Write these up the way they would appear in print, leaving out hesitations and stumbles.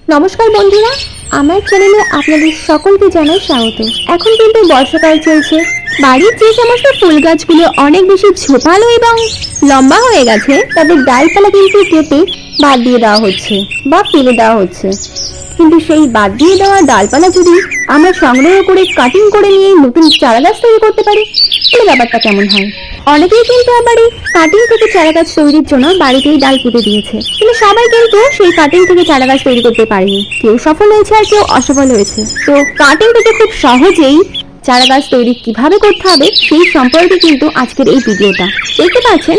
নমস্কার বন্ধুরা, আমার চ্যানেলে আপনাদের সকলকে জানাই স্বাগত। এখন কিন্তু বর্ষাকাল চলছে। বাড়ির যে সমস্ত ফুল গাছগুলো অনেক বেশি ঝোপালো এবং লম্বা হয়ে গেছে, তাদের ডালপালা কিন্তু কেটে বাদ দিয়ে দেওয়া হচ্ছে বা ফেলে দেওয়া হচ্ছে। কিন্তু সেই বাদ দিয়ে দেওয়া ডালপালা যদি আমরা সংগ্রহ করে কাটিং করে নিয়ে নতুন চারা গাছ তৈরি করতে পারি, তাহলে ব্যাপারটা কেমন হয়? অনেকেই কিন্তু আবার এই কাটিং থেকে চারা গাছ তৈরির জন্য বাড়িতেই ডাল পুঁতে দিয়েছে, কিন্তু সবাই কিন্তু সেই কাটিং থেকে চারা গাছ তৈরি করতে পারেনি। কেউ সফল হয়েছে আর কেউ অসফল হয়েছে। তো কাটিং থেকে খুব সহজেই চারা গাছ তৈরি কিভাবে করতে হবে সেই সম্পর্কে কিন্তু আজকের এই ভিডিওটা। দেখতে পাচ্ছেন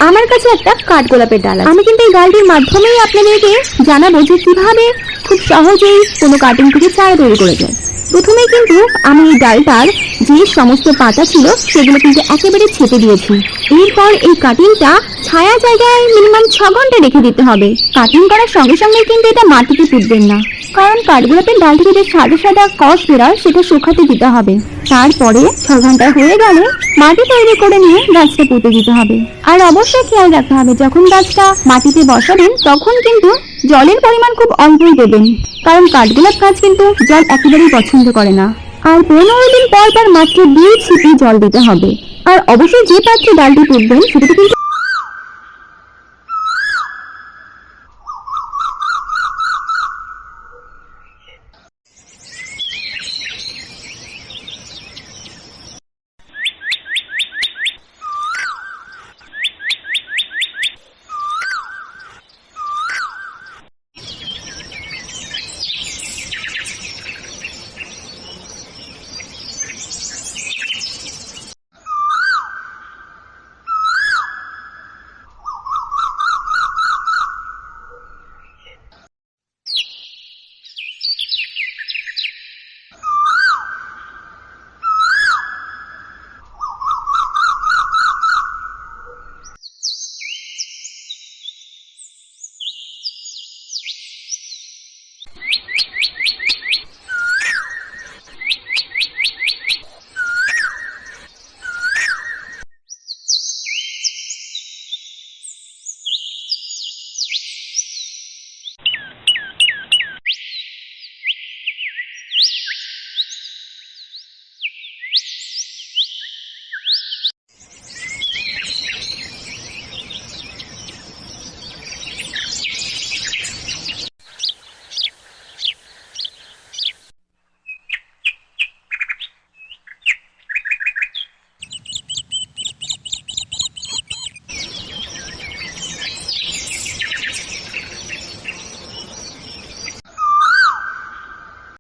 আমার কাছে একটা কাঠগোলাপের ডাল আছে। আমি কিন্তু এই ডালটির মাধ্যমেই আপনাদেরকে জানাবো যে কিভাবে খুব সহজেই কোনো কাটিং থেকে চারা তৈরি করে যায়। প্রথমেই কিন্তু আমি এই ডালটার যে সমস্ত পাতা ছিল সেগুলো কিন্তু একেবারে ছেটে দিয়েছি। এরপর এই কাটিংটা ছায়া জায়গায় মিনিমাম 6 ঘন্টা রেখে দিতে হবে। কাটিং করার সঙ্গে সঙ্গে কিন্তু এটা মাটিতে পুঁতবেন না, কারণ কাঠগোলাপের ডাল থেকে যে সাদা সাদা কষ বেরোয় সেটা শুকাতে দিতে হবে। তারপরে 6 ঘন্টা হয়ে গেলে মাটি তৈরি করে নিয়ে গাছটা পুঁতে দিতে হবে। আর অবশ্যই খেয়াল রাখতে হবে, যখন গাছটা মাটিতে বসাবেন তখন কিন্তু জলের পরিমাণ খুব অল্পই দেবেন, কারণ কাঠগোলাপ গাছ কিন্তু জল একেবারেই পছন্দ করে না। আর 15 দিন পর পর মাত্র 2 ছিপি জল দিতে হবে। আর অবশ্যই যে পাত্রে ডালটি পুঁতবেন সেটাতে কিন্তু